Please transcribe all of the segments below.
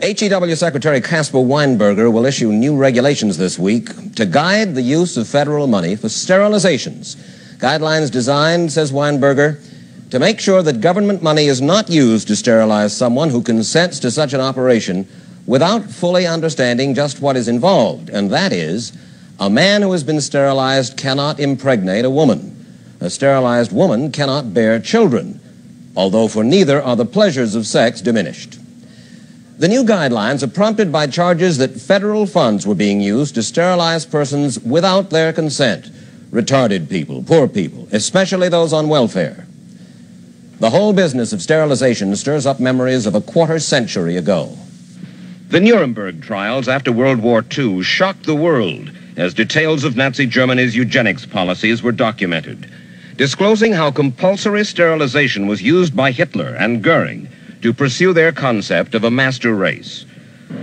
HEW Secretary Caspar Weinberger will issue new regulations this week to guide the use of federal money for sterilizations. Guidelines designed, says Weinberger, to make sure that government money is not used to sterilize someone who consents to such an operation without fully understanding just what is involved, and that is, a man who has been sterilized cannot impregnate a woman. A sterilized woman cannot bear children, although for neither are the pleasures of sex diminished. The new guidelines are prompted by charges that federal funds were being used to sterilize persons without their consent, retarded people, poor people, especially those on welfare. The whole business of sterilization stirs up memories of a quarter-century ago. The Nuremberg trials after World War II shocked the world as details of Nazi Germany's eugenics policies were documented, disclosing how compulsory sterilization was used by Hitler and Goering to pursue their concept of a master race.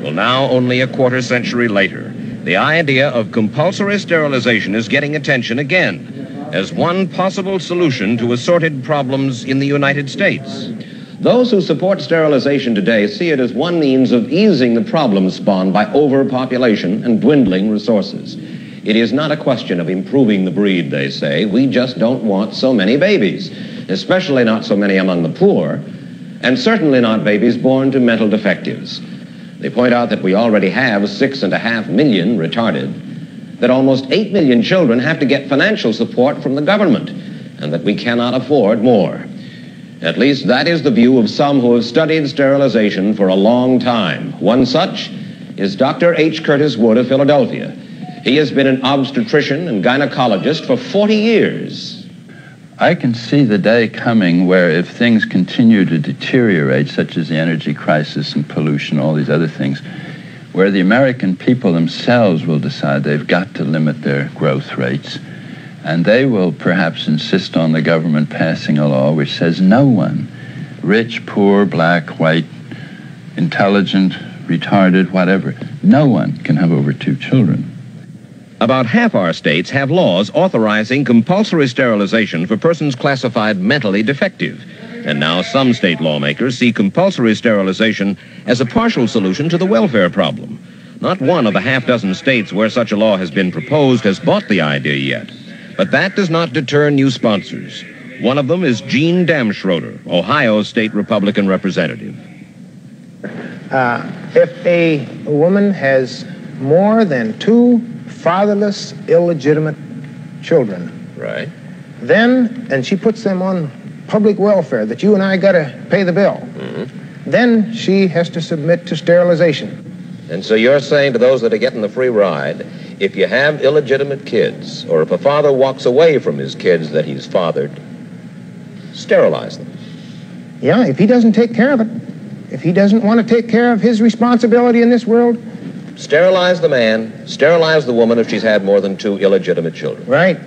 Well, now, only a quarter-century later, the idea of compulsory sterilization is getting attention again as one possible solution to assorted problems in the United States. Those who support sterilization today see it as one means of easing the problems spawned by overpopulation and dwindling resources. It is not a question of improving the breed, they say. We just don't want so many babies, especially not so many among the poor, and certainly not babies born to mental defectives. They point out that we already have 6.5 million retarded, that almost 8 million children have to get financial support from the government, and that we cannot afford more. At least that is the view of some who have studied sterilization for a long time. One such is Dr. H. Curtis Wood of Philadelphia. He has been an obstetrician and gynecologist for 40 years. I can see the day coming where if things continue to deteriorate, such as the energy crisis and pollution, all these other things, where the American people themselves will decide they've got to limit their growth rates, and they will perhaps insist on the government passing a law which says no one, rich, poor, black, white, intelligent, retarded, whatever, no one can have over 2 children. About half our states have laws authorizing compulsory sterilization for persons classified mentally defective. And now some state lawmakers see compulsory sterilization as a partial solution to the welfare problem. Not one of the half-dozen states where such a law has been proposed has bought the idea yet. But that does not deter new sponsors. One of them is Gene Damschroeder, Ohio's state Republican representative. If a woman has more than 2 fatherless, illegitimate children, Right. then, and she puts them on public welfare, that you and I got to pay the bill, then she has to submit to sterilization. And so you're saying to those that are getting the free ride, if you have illegitimate kids, or if a father walks away from his kids that he's fathered, sterilize them. Yeah, if he doesn't take care of it, if he doesn't want to take care of his responsibility in this world. Sterilize the man, sterilize the woman if she's had more than 2 illegitimate children. Right.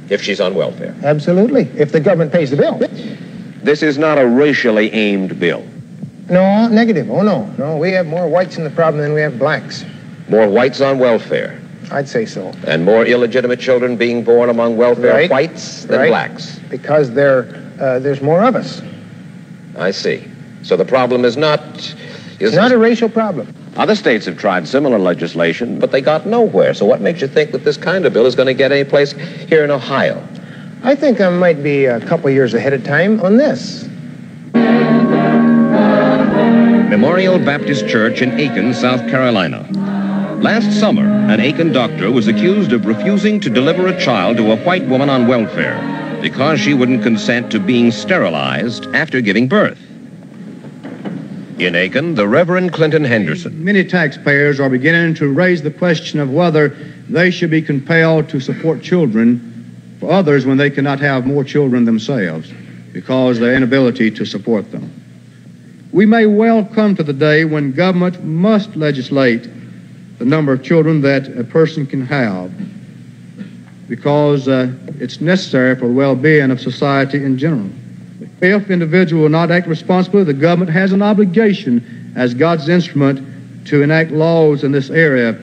If she's on welfare. Absolutely, if the government pays the bill. This is not a racially aimed bill. No, negative. Oh, no. No, we have more whites in the problem than we have blacks. More whites on welfare. I'd say so. And more illegitimate children being born among welfare whites than blacks. Because there's more of us. I see. So the problem is not... It's not a racial problem. Other states have tried similar legislation, but they got nowhere. So what makes you think that this kind of bill is going to get any place here in Ohio? I think I might be a couple years ahead of time on this. Memorial Baptist Church in Aiken, South Carolina. Last summer, an Aiken doctor was accused of refusing to deliver a child to a white woman on welfare because she wouldn't consent to being sterilized after giving birth. In Aiken, the Reverend Clinton Henderson. Many taxpayers are beginning to raise the question of whether they should be compelled to support children for others when they cannot have more children themselves because of their inability to support them. We may well come to the day when government must legislate the number of children that a person can have because it's necessary for the well-being of society in general. If individuals will not act responsibly, the government has an obligation as God's instrument to enact laws in this area.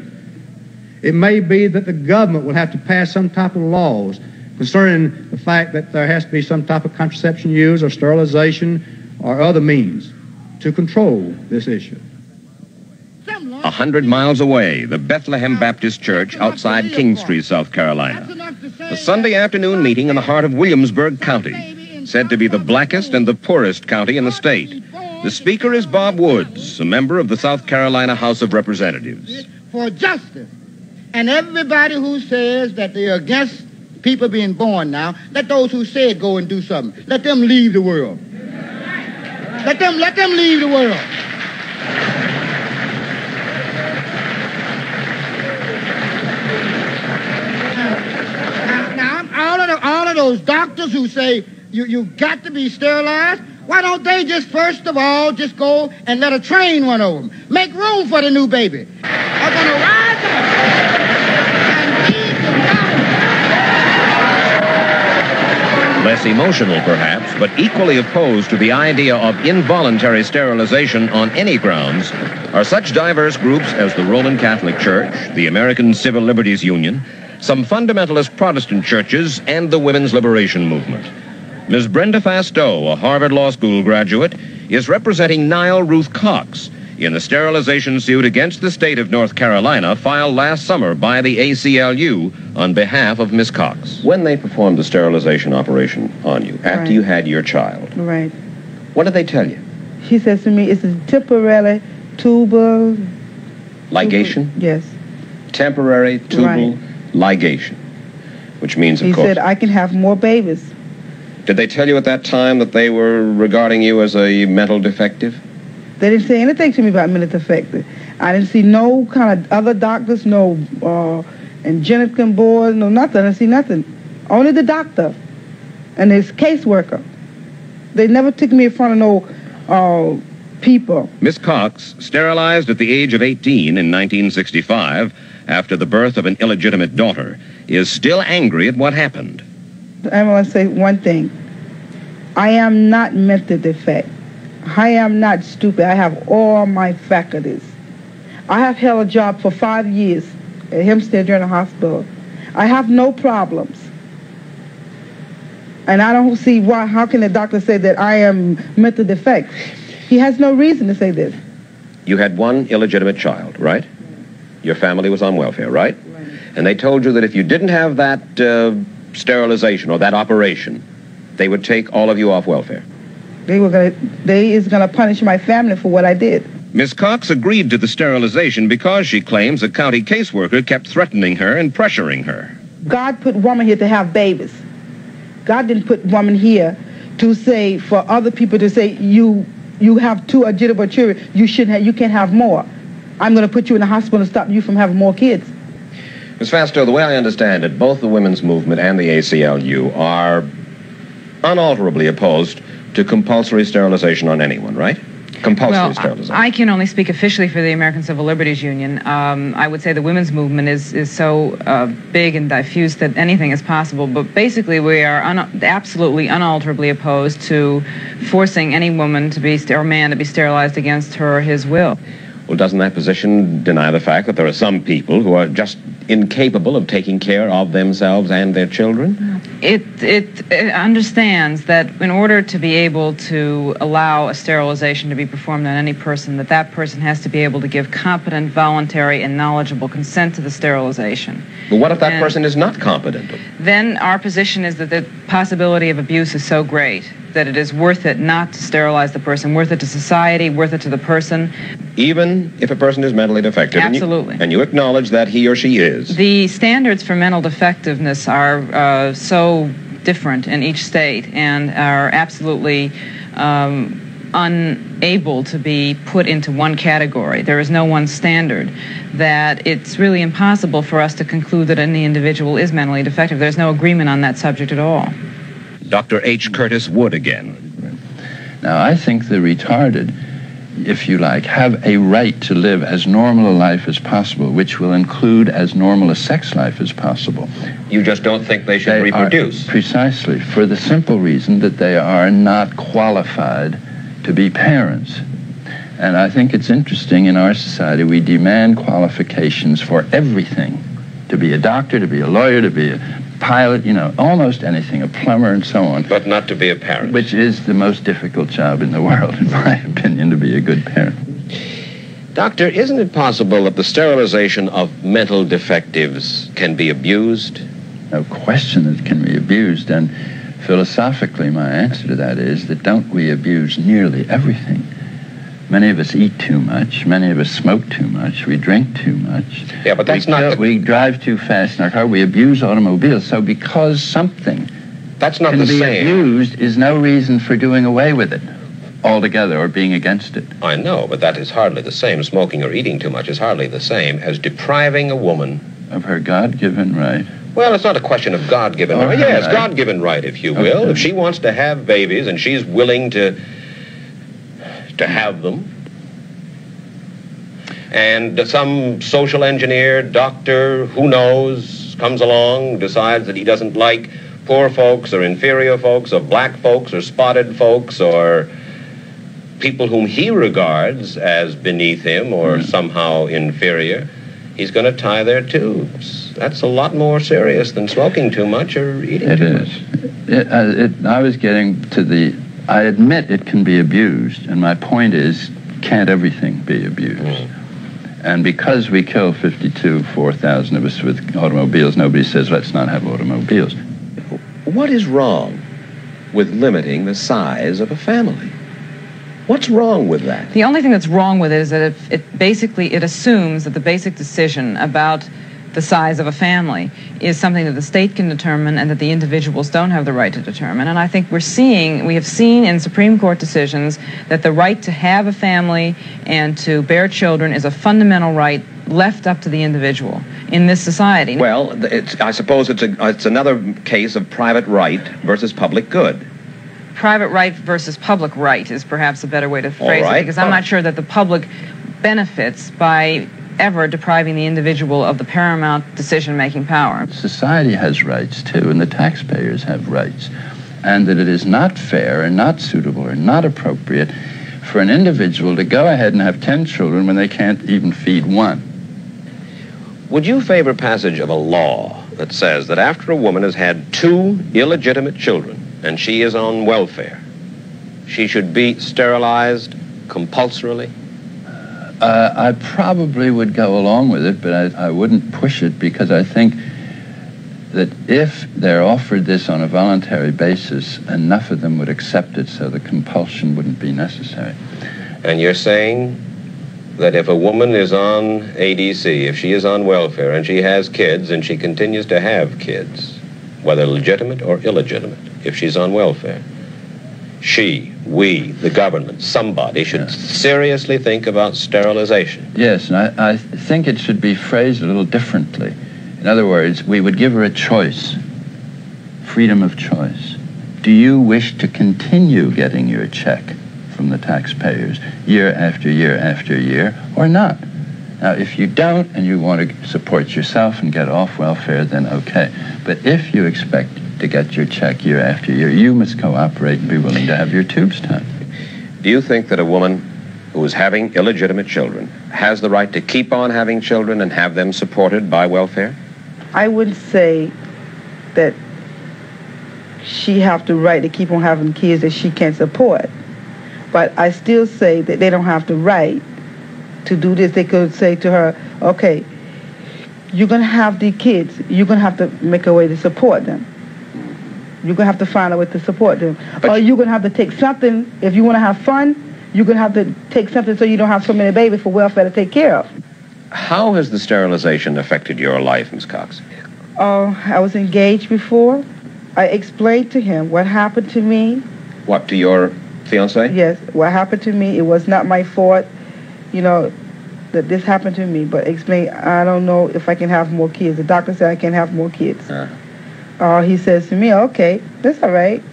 It may be that the government will have to pass some type of laws concerning the fact that there has to be some type of contraception used or sterilization or other means to control this issue. 100 miles away, the Bethlehem Baptist Church outside Kingstree, South Carolina. A Sunday afternoon meeting in the heart of Williamsburg County, said to be the blackest and the poorest county in the state. The speaker is Bob Woods, a member of the South Carolina House of Representatives. For justice. And everybody who says that they're against people being born now, let those who said go and do something. Let them leave the world. Let them leave the world. Now, all of those doctors who say you've got to be sterilized, why don't they just first of all just go and let a train run over them? Make room for the new baby. They're going to rise up and leave the mountain. Less emotional, perhaps, but equally opposed to the idea of involuntary sterilization on any grounds are such diverse groups as the Roman Catholic Church, the American Civil Liberties Union, some fundamentalist Protestant churches, and the Women's Liberation Movement. Ms. Brenda Fastow, a Harvard Law School graduate, is representing Nile Ruth Cox in the sterilization suit against the state of North Carolina filed last summer by the ACLU on behalf of Ms. Cox. When they performed the sterilization operation on you, after you had your child, Right. what did they tell you? She says to me, it's a temporary tubal... Ligation? Yes. Temporary tubal ligation, which means, of He course... said, I can have more babies. Did they tell you at that time that they were regarding you as a mental defective? They didn't say anything to me about mental defective. I didn't see no kind of other doctors, no angelical board, no nothing. I didn't see nothing. Only the doctor and his caseworker. They never took me in front of no people. Miss Cox, sterilized at the age of 18 in 1965, after the birth of an illegitimate daughter, is still angry at what happened. I want to say one thing. I am not mentally defective. I am not stupid. I have all my faculties. I have held a job for 5 years at Hempstead General Hospital. I have no problems. And I don't see why, how can the doctor say that I am mentally defective? He has no reason to say this. You had one illegitimate child, right? Your family was on welfare, right? And they told you that if you didn't have that sterilization or that operation, they would take all of you off welfare. They is gonna punish my family for what I did. Miss Cox agreed to the sterilization because she claims a county caseworker kept threatening her and pressuring her. God put woman here to have babies. God didn't put woman here to say, for other people to say, you have 2 illegitimate children, you can't have more. I'm gonna put you in the hospital and stop you from having more kids. Ms. Fastow, the way I understand it, both the women's movement and the ACLU are unalterably opposed to compulsory sterilization on anyone, right? Compulsory sterilization. I can only speak officially for the American Civil Liberties Union. I would say the women's movement is so big and diffuse that anything is possible. But basically, we are absolutely unalterably opposed to forcing any woman to be or man to be sterilized against her or his will. Well, doesn't that position deny the fact that there are some people who are just incapable of taking care of themselves and their children? It understands that in order to be able to allow a sterilization to be performed on any person, that person has to be able to give competent, voluntary, and knowledgeable consent to the sterilization. But what if that person is not competent? Then our position is that the possibility of abuse is so great that it is worth it not to sterilize the person, worth it to society, worth it to the person. Even if a person is mentally defective? Absolutely. And you acknowledge that he or she is? The standards for mental defectiveness are so different in each state and are absolutely unable to be put into one category. There is no one standard, that it's really impossible for us to conclude that any individual is mentally defective. There's no agreement on that subject at all. Dr. H. Curtis Wood again. Now, I think the retarded, if you like, have a right to live as normal a life as possible, which will include as normal a sex life as possible. You just don't think they should reproduce? Precisely, for the simple reason that they are not qualified to be parents. And I think it's interesting in our society, we demand qualifications for everything. To be a doctor, to be a lawyer, to be a pilot, you know, almost anything, a plumber and so on. But not to be a parent. Which is the most difficult job in the world, in my opinion, to be a good parent. Doctor, isn't it possible that the sterilization of mental defectives can be abused? No question that it can be abused, and philosophically my answer to that is that don't we abuse nearly everything? Many of us eat too much, many of us smoke too much, we drink too much. Yeah, but that's we drive too fast in our car, we abuse automobiles. So because something that's not can the be same. abused is no reason for doing away with it altogether or being against it. I know, but that is hardly the same. Smoking or eating too much is hardly the same as depriving a woman of her God-given right. Well, it's not a question of God-given right. Yes, God-given right, if you will. Okay. If she wants to have babies and she's willing to have them, and some social engineer, doctor, who knows, comes along, decides that he doesn't like poor folks or inferior folks or black folks or spotted folks or people whom he regards as beneath him or somehow inferior, he's going to tie their tubes. That's a lot more serious than smoking too much or eating too much. It is. I was getting to the... I admit it can be abused, and my point is, can't everything be abused? And because we kill 4,000 of us with automobiles, nobody says, let's not have automobiles. What is wrong with limiting the size of a family? What's wrong with that? The only thing that's wrong with it is that it assumes that the basic decision about the size of a family is something that the state can determine and that the individuals don't have the right to determine. And I think we have seen in Supreme Court decisions that the right to have a family and to bear children is a fundamental right left up to the individual in this society. Well, I suppose it's another case of private right versus public good. Private right versus public right is perhaps a better way to phrase it, because I'm not sure that the public benefits by ever depriving the individual of the paramount decision-making power. Society has rights, too, and the taxpayers have rights, and that it is not fair and not suitable or not appropriate for an individual to go ahead and have 10 children when they can't even feed one. Would you favor passage of a law that says that after a woman has had 2 illegitimate children and she is on welfare, she should be sterilized compulsorily? I probably would go along with it, but I wouldn't push it, because I think that if they're offered this on a voluntary basis, enough of them would accept it so the compulsion wouldn't be necessary. And you're saying that if a woman is on ADC, if she is on welfare and she has kids and she continues to have kids, whether legitimate or illegitimate, if she's on welfare, we, the government, somebody should seriously think about sterilization. Yes, and I think it should be phrased a little differently. In other words, we would give her a choice, freedom of choice. Do you wish to continue getting your check from the taxpayers year after year after year, or not? Now, if you don't and you want to support yourself and get off welfare, then okay. But if you expect to get your check year after year, you must cooperate and be willing to have your tubes tied. Do you think that a woman who is having illegitimate children has the right to keep on having children and have them supported by welfare? I wouldn't say that she have the right to keep on having kids that she can't support. But I still say that they don't have the right to do this. They could say to her, okay, you're going to have these kids. You're going to have to make a way to support them. You're going to have to find a way to support them. Or you're going to have to take something, if you want to have fun, you're going to have to take something so you don't have so many babies for welfare to take care of. How has the sterilization affected your life, Ms. Cox? I was engaged before. I explained to him what happened to me. What, to your fiancé? Yes, what happened to me. It was not my fault, you know, that this happened to me. But explain, I don't know if I can have more kids. The doctor said I can't have more kids. He says to me, okay, that's all right.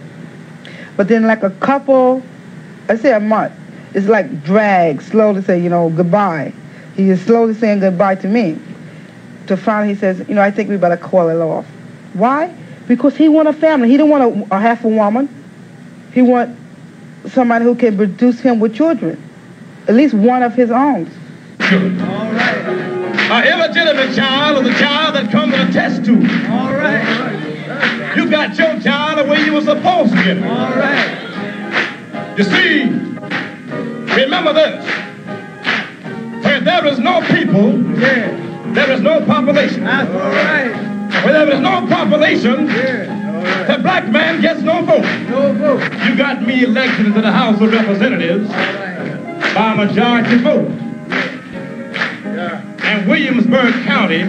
But then like a couple, I say a month, it's like drag, slowly say, you know, goodbye. He is slowly saying goodbye to me. To finally he says, you know, I think we better call it off. Why? Because he want a family. He don't want a half a woman. He want somebody who can produce him with children. At least one of his own. All right. An illegitimate child is a child that comes with a test tube. All right. You got your child the way you were supposed to get it. All right. You see, remember this. Where there is no people, there is no population. That's all right. Where there is no population, the black man gets no vote. No vote. You got me elected into the House of Representatives by majority vote. And Williamsburg County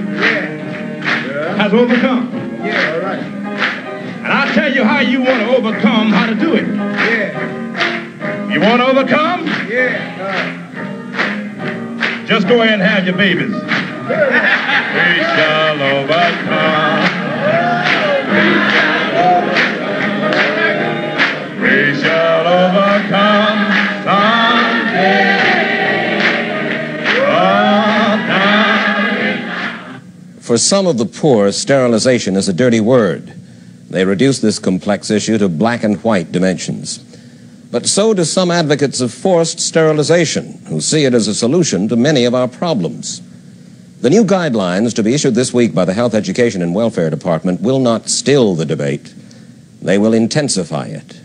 has overcome. Yeah, all right. And I'll tell you how you want to overcome, how to do it. Yeah. You want to overcome? Yeah. Just go ahead and have your babies. We shall overcome. We shall overcome someday. For some of the poor, sterilization is a dirty word. They reduce this complex issue to black and white dimensions. But so do some advocates of forced sterilization, who see it as a solution to many of our problems. The new guidelines to be issued this week by the Health, Education, and Welfare Department will not still the debate. They will intensify it.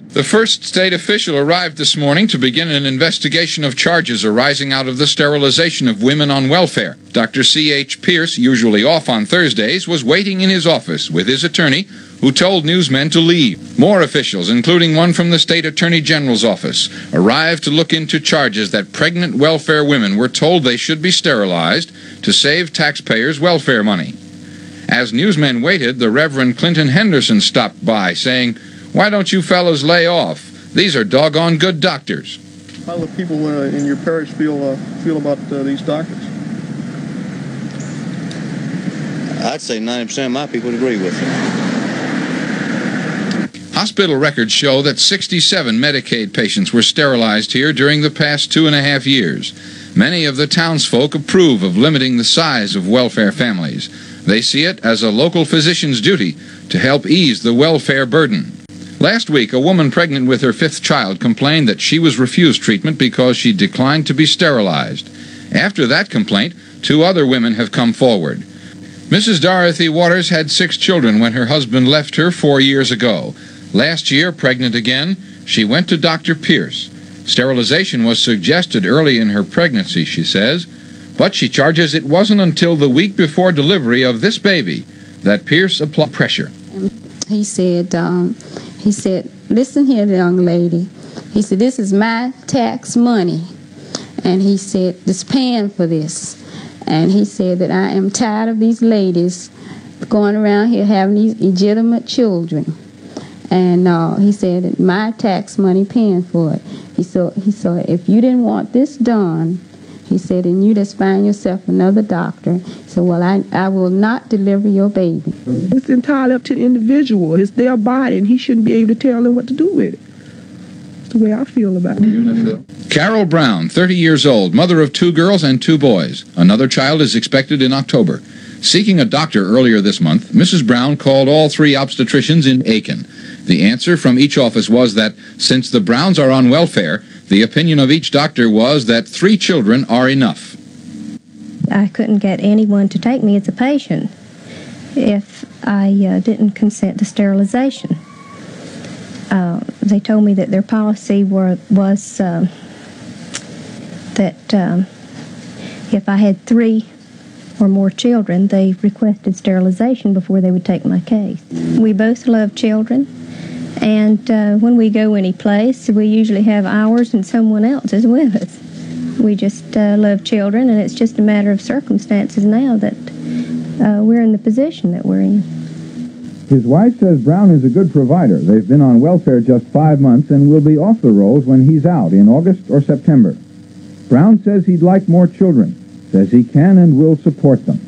The first state official arrived this morning to begin an investigation of charges arising out of the sterilization of women on welfare. Dr. C.H. Pierce, usually off on Thursdays, was waiting in his office with his attorney, who told newsmen to leave. More officials, including one from the State Attorney General's office, arrived to look into charges that pregnant welfare women were told they should be sterilized to save taxpayers' welfare money. As newsmen waited, the Reverend Clinton Henderson stopped by, saying, "Why don't you fellows lay off? These are doggone good doctors." How do the people in your parish feel about these doctors? I'd say 90% of my people would agree with them. Hospital records show that 67 Medicaid patients were sterilized here during the past 2.5 years. Many of the townsfolk approve of limiting the size of welfare families. They see it as a local physician's duty to help ease the welfare burden. Last week, a woman pregnant with her 5th child complained that she was refused treatment because she declined to be sterilized. After that complaint, 2 other women have come forward. Mrs. Dorothy Waters had 6 children when her husband left her 4 years ago. Last year, pregnant again, she went to Dr. Pierce. Sterilization was suggested early in her pregnancy, she says, but she charges it wasn't until the week before delivery of this baby that Pierce applied pressure. He said, "Listen here, young lady." He said, "This is my tax money." And he said, "It's paying for this." And he said that I am tired of these ladies going around here having these illegitimate children. And he said that my tax money paying for it. He said, if you didn't want this done, he said, and you just find yourself another doctor. He said, well, I will not deliver your baby. It's entirely up to the individual. It's their body, and he shouldn't be able to tell them what to do with it. That's the way I feel about it. Carol Brown, 30 years old, mother of 2 girls and 2 boys. Another child is expected in October. Seeking a doctor earlier this month, Mrs. Brown called all 3 obstetricians in Aiken. The answer from each office was that since the Browns are on welfare, the opinion of each doctor was that 3 children are enough. I couldn't get anyone to take me as a patient if I didn't consent to sterilization. They told me that their policy was that if I had 3 or more children, they requested sterilization before they would take my case. We both love children, and when we go any place, we usually have ours and someone else's with us. We just love children, and it's just a matter of circumstances now that we're in the position that we're in. His wife says Brown is a good provider. They've been on welfare just 5 months and will be off the rolls when he's out in August or September. Brown says he'd like more children, says he can and will support them.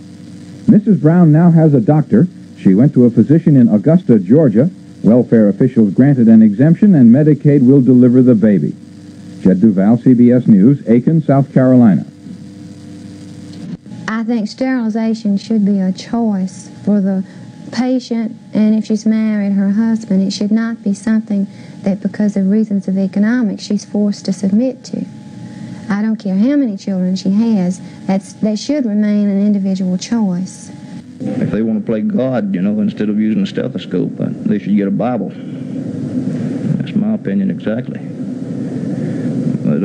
Mrs. Brown now has a doctor. She went to a physician in Augusta, Georgia. Welfare officials granted an exemption, and Medicaid will deliver the baby. Jed Duval, CBS News, Aiken, South Carolina. I think sterilization should be a choice for the patient, and if she's married, her husband. It should not be something that because of reasons of economics she's forced to submit to. I don't care how many children she has, that should remain an individual choice. If they want to play God, instead of using a stethoscope, they should get a Bible. That's my opinion exactly. But,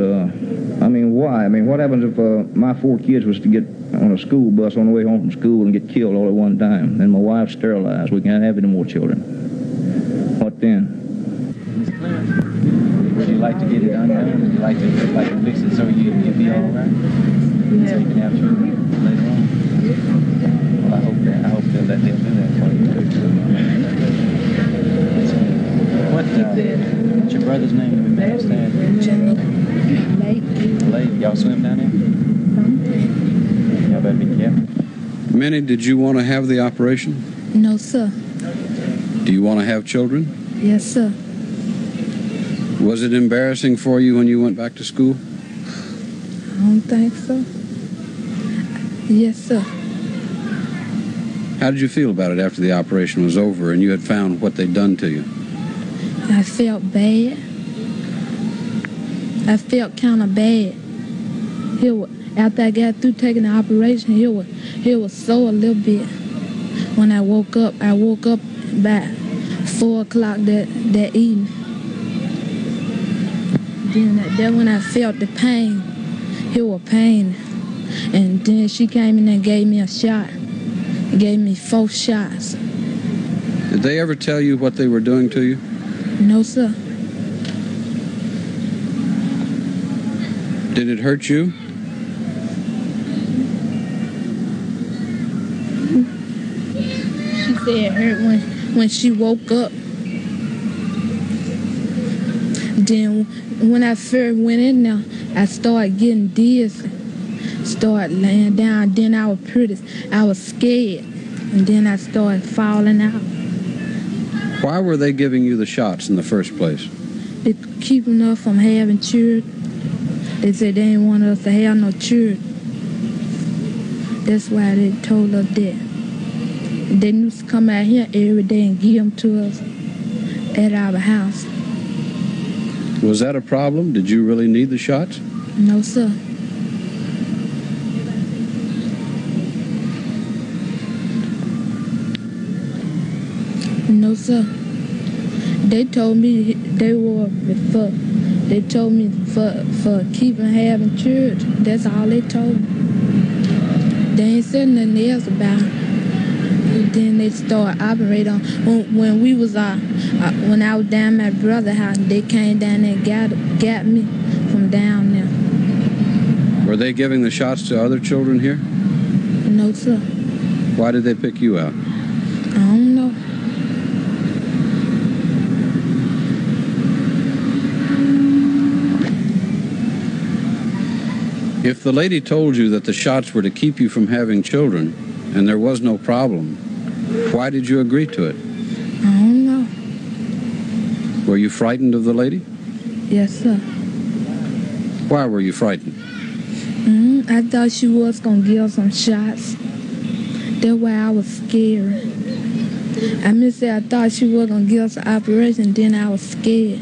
why. I mean, what happens if my 4 kids was to get on a school bus on the way home from school and get killed all at one time, and my wife's sterilized? We can't have any more children. What then? Would you like to get it undone? Would you like to fix it so you'd be all right? Yeah. So you can have children later on? Well, I hope they'll let them do that for you. What's your brother's name? We may understand. Lake. Y'all swim down there? Y'all better be careful. Minnie, did you want to have the operation? No, sir. Do you want to have children? Yes, sir. Was it embarrassing for you when you went back to school? I don't think so. Yes, sir. How did you feel about it after the operation was over and you had found what they'd done to you? I felt bad. I felt kind of bad. After I got through taking the operation, it was sore a little bit. When I woke up about 4 o'clock that evening. Then when I felt the pain, it was pain. And then she came in and gave me a shot. Gave me 4 shots. Did they ever tell you what they were doing to you? No, sir. Did it hurt you? She said it hurt when she woke up. Then when I first went in there, I started getting dizzy. Started laying down. Then I was scared. And then I started falling out. Why were they giving you the shots in the first place? It's keeping us from having children. They said they didn't want us to have no children. That's why they told us that. They used to come out here every day and give them to us at our house. Was that a problem? Did you really need the shots? No, sir. No, sir. They told me for keeping having children. That's all they told me. They ain't said nothing else about it. And then they started operating on when we was when I was down at my brother's house. They came down there and got me from down there. Were they giving the shots to other children here? No, sir. Why did they pick you out? I don't know. If the lady told you that the shots were to keep you from having children and there was no problem, why did you agree to it? I don't know. Were you frightened of the lady? Yes, sir. Why were you frightened? I thought she was going to give us some shots. That's why I was scared. I thought she was going to give us an operation, then I was scared.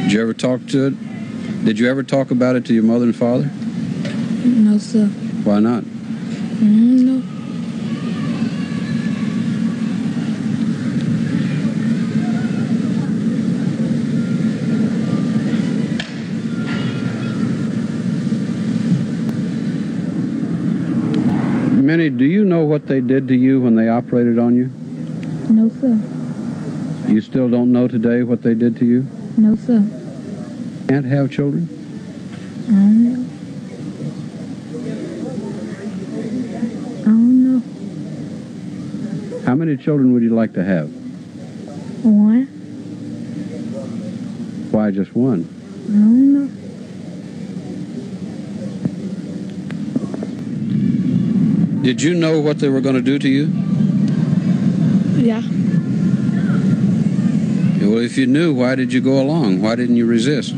Did you ever talk to it? Did you ever talk about it to your mother and father? No, sir. Why not? No. Minnie, do you know what they did to you when they operated on you? No, sir. You still don't know today what they did to you? No, sir. Can't have children? I don't know. How many children would you like to have? 1. Why just 1? I don't know. Did you know what they were going to do to you? Yeah. Well, if you knew, why did you go along? Why didn't you resist?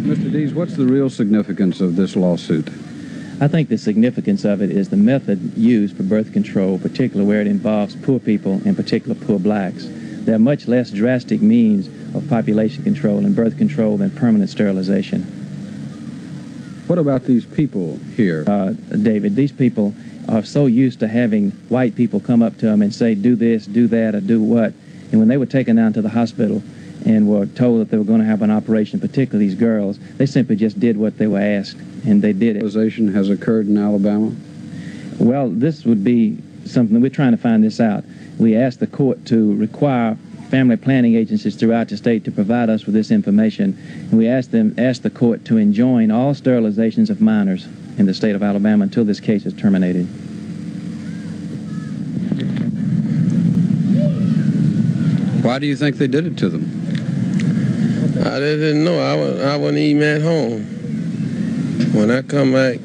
Mr. Dees, what's the real significance of this lawsuit? I think the significance of it is the method used for birth control, particularly where it involves poor people, in particular poor blacks. There are much less drastic means of population control and birth control than permanent sterilization. What about these people here? David, these people are so used to having white people come up to them and say, do this, do that, or do what. And when they were taken down to the hospital and were told that they were going to have an operation, particularly these girls, they simply just did what they were asked, and they did it. Sterilization has occurred in Alabama? Well, this would be something, we're trying to find this out. We asked the court to require family planning agencies throughout the state to provide us with this information. And we asked the court to enjoin all sterilizations of minors in the state of Alabama until this case is terminated. Why do you think they did it to them? I didn't know. I wasn't even at home. When I come back,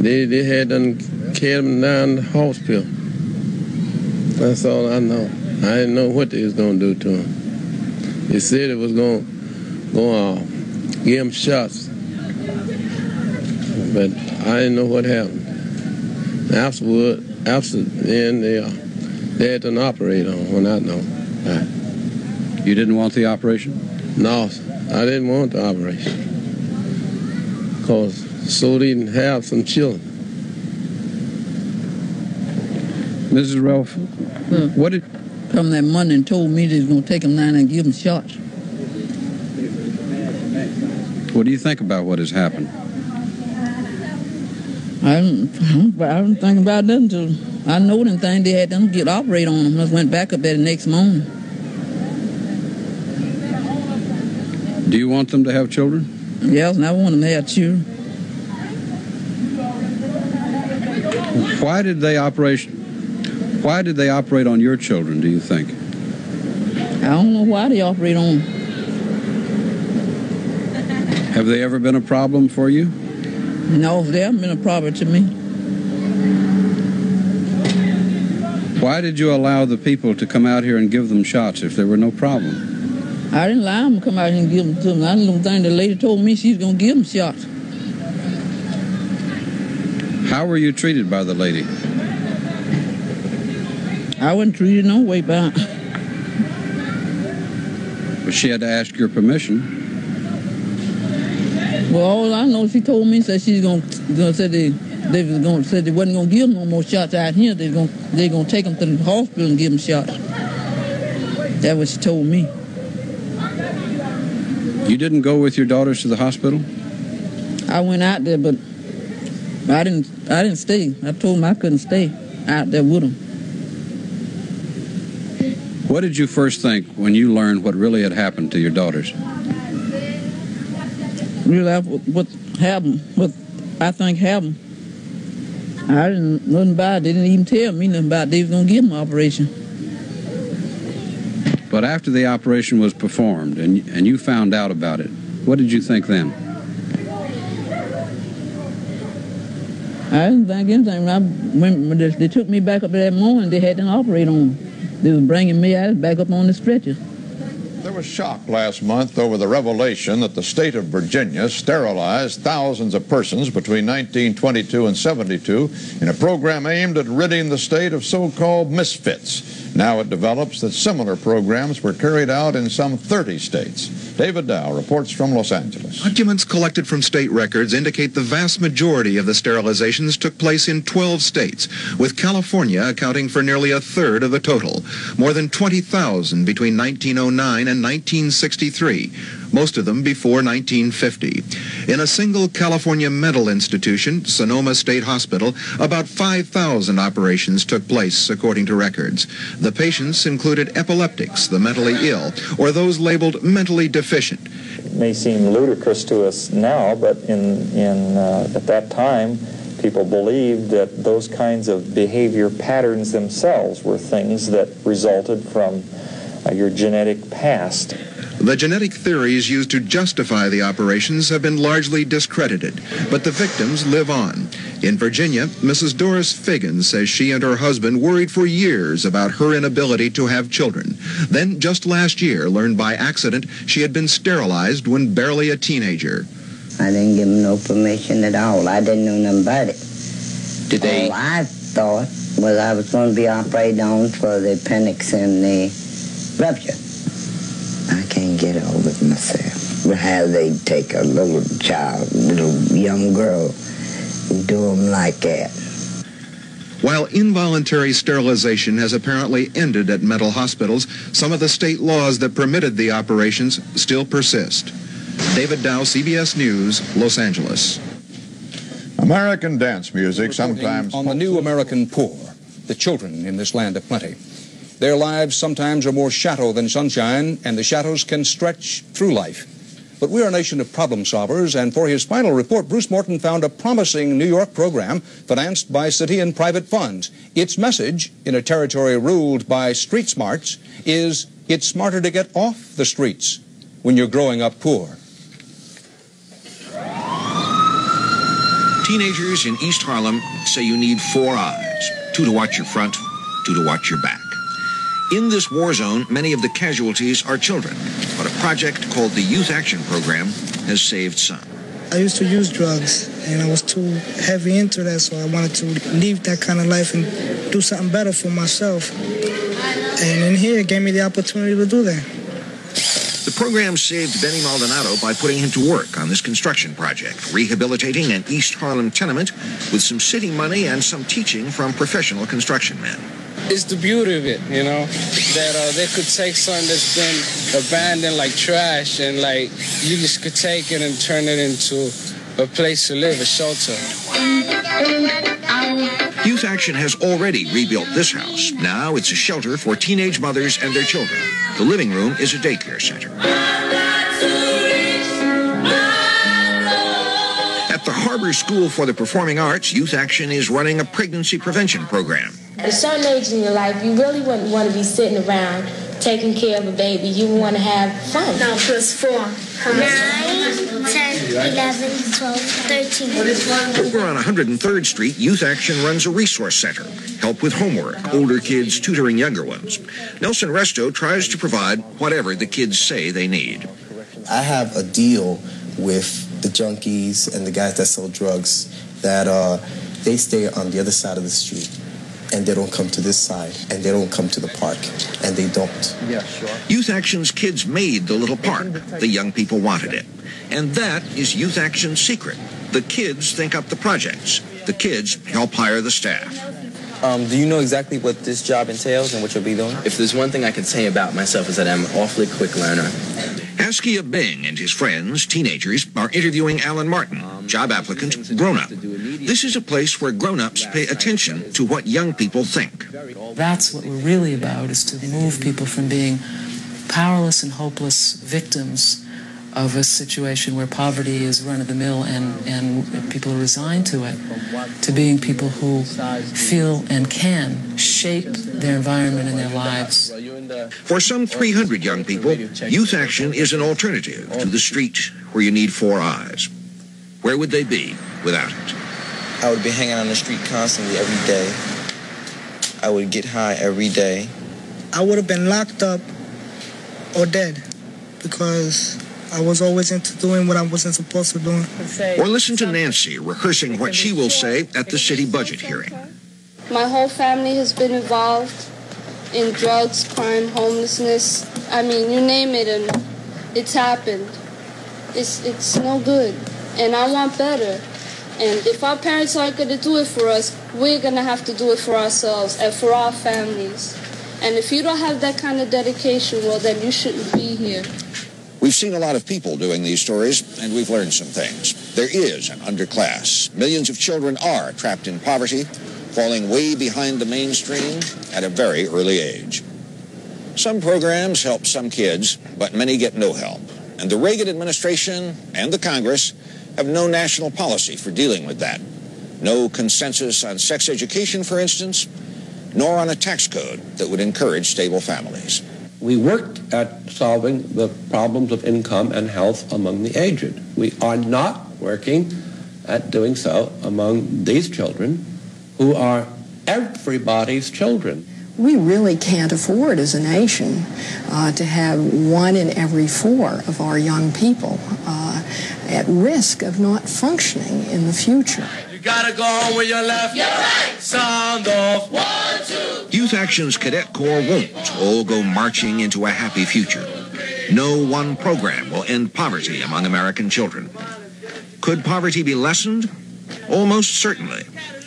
they had done carried them down the hospital. That's all I know. I didn't know what they was going to do to them. They said it was going to give them shots. But I didn't know what happened. After then, they had to operate on when I know. You didn't want the operation? No, I didn't want the operation. Because so they didn't have some children. Mrs. Ralph, what did... Come that Monday and told me they was going to take them down and give them shots. What do you think about what has happened? I don't think about that until I know them things. They had them get operate on them. I went back up there the next morning. Do you want them to have children? Yes, and I want them to have children. Why did they operate on your children, do you think? I don't know why they operate on them. Have they ever been a problem for you? No, they haven't been a problem to me. Why did you allow the people to come out here and give them shots if there were no problem? I didn't allow them to come out here and give them to them. I don't think the lady told me she was going to give them shots. How were you treated by the lady? I wasn't treated no way back. But she had to ask your permission. Well, all I know, she told me said she's going to say they wasn't going to give them no more shots out here. They're going to take them to the hospital and give them shots. That's what she told me. You didn't go with your daughters to the hospital? I went out there, but I didn't stay. I told them I couldn't stay out there with them. What did you first think when you learned what really had happened to your daughters? Really, what happened, what I think happened, I didn't know nothing about it. They didn't even tell me nothing about it. They was going to give them an operation. But after the operation was performed and you found out about it, what did you think then? I didn't think anything. When they took me back up that morning, they had to operate on me. They was bringing me out back up on the stretcher. There was shock last month over the revelation that the state of Virginia sterilized thousands of persons between 1922 and 72 in a program aimed at ridding the state of so-called misfits. Now it develops that similar programs were carried out in some 30 states. David Dow reports from Los Angeles. Documents collected from state records indicate the vast majority of the sterilizations took place in 12 states, with California accounting for nearly a third of the total. More than 20,000 between 1909 and 1963, most of them before 1950. In a single California mental institution, Sonoma State Hospital, about 5,000 operations took place, according to records. The patients included epileptics, the mentally ill, or those labeled mentally deficient. It may seem ludicrous to us now, but at that time, people believed that those kinds of behavior patterns themselves were things that resulted from your genetic past. The genetic theories used to justify the operations have been largely discredited, but the victims live on. In Virginia, Mrs. Doris Figgins says she and her husband worried for years about her inability to have children. Then, just last year, learned by accident she had been sterilized when barely a teenager. I didn't give them no permission at all. I didn't know nothing about it. Did they? All I thought was I was going to be operated on for the appendix and the rupture. I can't get over it myself. How they take a little child, little young girl, and do them like that. While involuntary sterilization has apparently ended at mental hospitals, some of the state laws that permitted the operations still persist. David Dow, CBS News, Los Angeles. American dance music sometimes... On the new American poor, the children in this land of plenty. Their lives sometimes are more shadow than sunshine, and the shadows can stretch through life. But we're a nation of problem solvers, and for his final report, Bruce Morton found a promising New York program financed by city and private funds. Its message, in a territory ruled by street smarts, is it's smarter to get off the streets when you're growing up poor. Teenagers in East Harlem say you need 4 eyes, 2 to watch your front, 2 to watch your back. In this war zone, many of the casualties are children, but a project called the Youth Action Program has saved some. I used to use drugs, and I was too heavy into that, so I wanted to leave that kind of life and do something better for myself. And in here, it gave me the opportunity to do that. The program saved Benny Maldonado by putting him to work on this construction project, rehabilitating an East Harlem tenement with some city money and some teaching from professional construction men. It's the beauty of it, you know, that they could take something that's been abandoned like trash, and like you just could take it and turn it into a place to live, a shelter. Youth Action has already rebuilt this house. Now it's a shelter for teenage mothers and their children. The living room is a daycare center. At the Harbor School for the Performing Arts, Youth Action is running a pregnancy prevention program. At a certain age in your life, you really wouldn't want to be sitting around taking care of a baby. You want to have fun. No, plus 4. 9, 10, 11, 12, 13. Over on 103rd Street, Youth Action runs a resource center. Help with homework, older kids tutoring younger ones. Nelson Resto tries to provide whatever the kids say they need. I have a deal with the junkies and the guys that sell drugs that they stay on the other side of the street, and they don't come to this side, and they don't come to the park, and they don't. Yeah, sure. Youth Action's kids made the little park. The young people wanted it. And that is Youth Action's secret. The kids think up the projects. The kids help hire the staff. Do you know exactly what this job entails and what you'll be doing? If there's one thing I can say about myself is that I'm an awfully quick learner. Askia Bing and his friends, teenagers, are interviewing Alan Martin, job applicant, grown-up. This is a place where grown-ups pay attention to what young people think. That's what we're really about, is to move people from being powerless and hopeless victims of a situation where poverty is run-of-the-mill and people are resigned to it, to being people who feel and can shape their environment and their lives. For some 300 young people, Youth Action is an alternative to the street where you need 4 eyes. Where would they be without it? I would be hanging on the street constantly every day. I would get high every day. I would have been locked up or dead because I was always into doing what I wasn't supposed to do. Or listen to Nancy rehearsing what she will say at the city budget hearing. My whole family has been involved in drugs, crime, homelessness. I mean, you name it, and it's happened. It's no good, and I want better. And if our parents aren't going to do it for us, we're going to have to do it for ourselves and for our families. And if you don't have that kind of dedication, well, then you shouldn't be here. We've seen a lot of people doing these stories, and we've learned some things. There is an underclass. Millions of children are trapped in poverty, falling way behind the mainstream at a very early age. Some programs help some kids, but many get no help. And the Reagan administration and the Congress have no national policy for dealing with that. No consensus on sex education, for instance, nor on a tax code that would encourage stable families. We worked at solving the problems of income and health among the aged. We are not working at doing so among these children who are everybody's children. We really can't afford as a nation to have 1 in every 4 of our young people at risk of not functioning in the future. You gotta go home with your left. Your right. Sound off. 1, 2. Youth Action's Cadet Corps won't all go marching into a happy future. No one program will end poverty among American children. Could poverty be lessened? Almost certainly.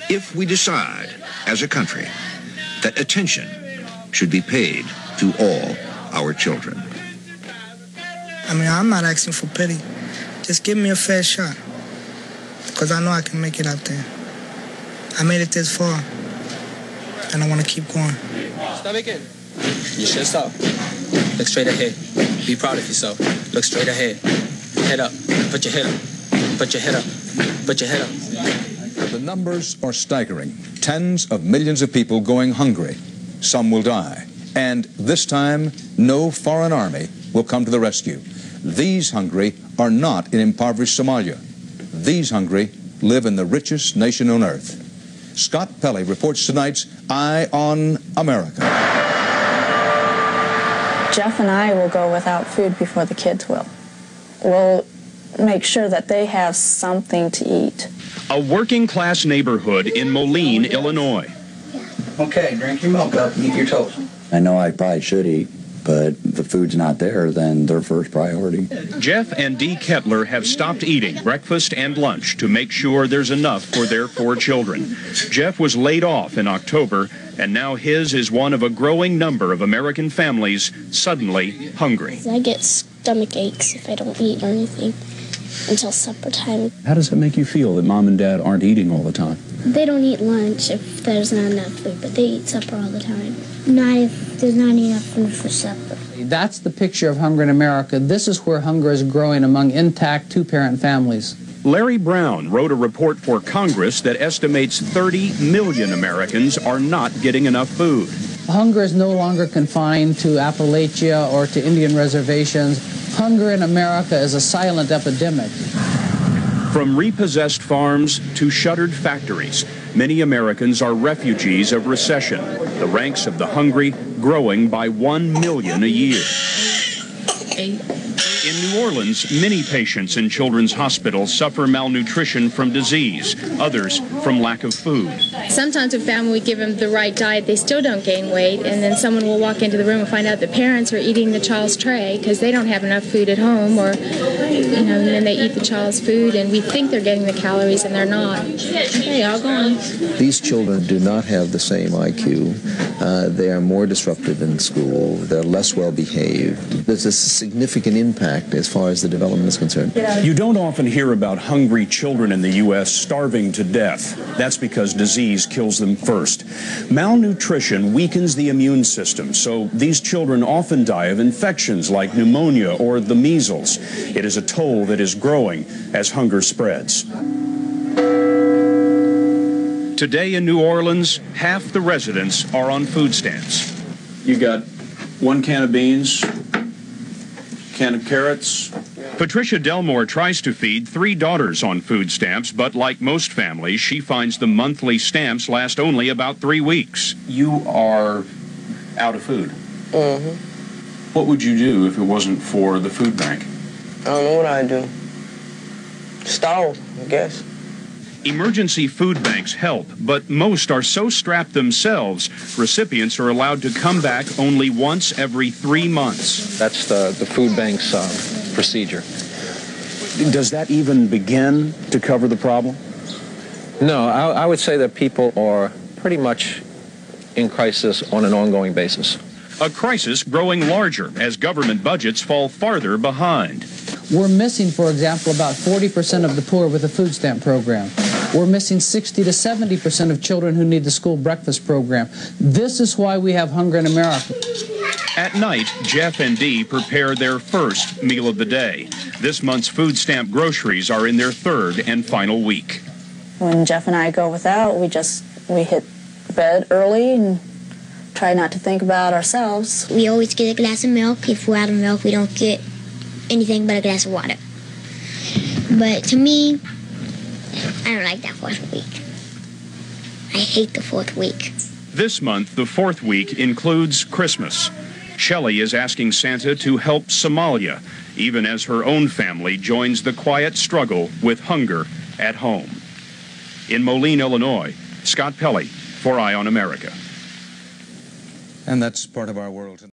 if we decide, as a country, that attention should be paid to all our children. I mean, I'm not asking for pity. Just give me a fair shot, because I know I can make it out there. I made it this far, and I want to keep going. Stop again. You should stop. Look straight ahead. Be proud of yourself. Look straight ahead. Head up. Put your head up. Put your head up. Put your head up. The numbers are staggering. Tens of millions of people going hungry. Some will die. And this time, no foreign army will come to the rescue. These hungry are not in impoverished Somalia. These hungry live in the richest nation on earth. Scott Pelley reports tonight's Eye on America. Jeff and I will go without food before the kids will. We'll make sure that they have something to eat. A working-class neighborhood in Moline, Illinois. Okay, drink your milk up and eat your toast. I know I probably should eat, but if the food's not there, then their first priority. Jeff and Dee Kettler have stopped eating breakfast and lunch to make sure there's enough for their 4 children. Jeff was laid off in October, and now his is one of a growing number of American families suddenly hungry. I get stomach aches if I don't eat or anything until supper time. How does it make you feel that Mom and Dad aren't eating all the time? They don't eat lunch if there's not enough food, but they eat supper all the time. Not if there's not enough food for supper. That's the picture of hunger in America. This is where hunger is growing among intact 2-parent families. Larry Brown wrote a report for Congress that estimates 30 million Americans are not getting enough food. Hunger is no longer confined to Appalachia or to Indian reservations. Hunger in America is a silent epidemic. From repossessed farms to shuttered factories, many Americans are refugees of recession, the ranks of the hungry growing by 1 million a year. In New Orleans, many patients in children's hospitals suffer malnutrition from disease, others from lack of food. Sometimes if family give them the right diet, they still don't gain weight, and then someone will walk into the room and find out that parents are eating the child's tray because they don't have enough food at home, or, and then they eat the child's food, and we think they're getting the calories, and they're not. Hey, all gone. These children do not have the same IQ. They are more disruptive in school. They're less well behaved. There's a significant impact as far as the development is concerned. You don't often hear about hungry children in the U.S. starving to death. That's because disease kills them first. Malnutrition weakens the immune system, so these children often die of infections like pneumonia or the measles. It is a toll that is growing as hunger spreads. Today in New Orleans, half the residents are on food stamps. You got 1 can of beans, can of carrots. Patricia Delmore tries to feed 3 daughters on food stamps, but like most families, she finds the monthly stamps last only about 3 weeks. You are out of food. Mm-hmm. What would you do if it wasn't for the food bank? I don't know what I'd do. Starve, I guess. Emergency food banks help, but most are so strapped themselves, recipients are allowed to come back only once every 3 months. That's the food bank's procedure. Does that even begin to cover the problem? No, I would say that people are pretty much in crisis on an ongoing basis. A crisis growing larger as government budgets fall farther behind. We're missing, for example, about 40% of the poor with the food stamp program. We're missing 60 to 70% of children who need the school breakfast program. This is why we have hunger in America. At night, Jeff and Dee prepare their first meal of the day. This month's food stamp groceries are in their 3rd and final week. When Jeff and I go without, we hit bed early and try not to think about ourselves. We always get a glass of milk. If we're out of milk, we don't get anything but a glass of water. But to me, I don't like that 4th week. I hate the 4th week. This month, the 4th week includes Christmas. Shelley is asking Santa to help Somalia, even as her own family joins the quiet struggle with hunger at home. In Moline, Illinois, Scott Pelley for Eye on America. And that's part of our world.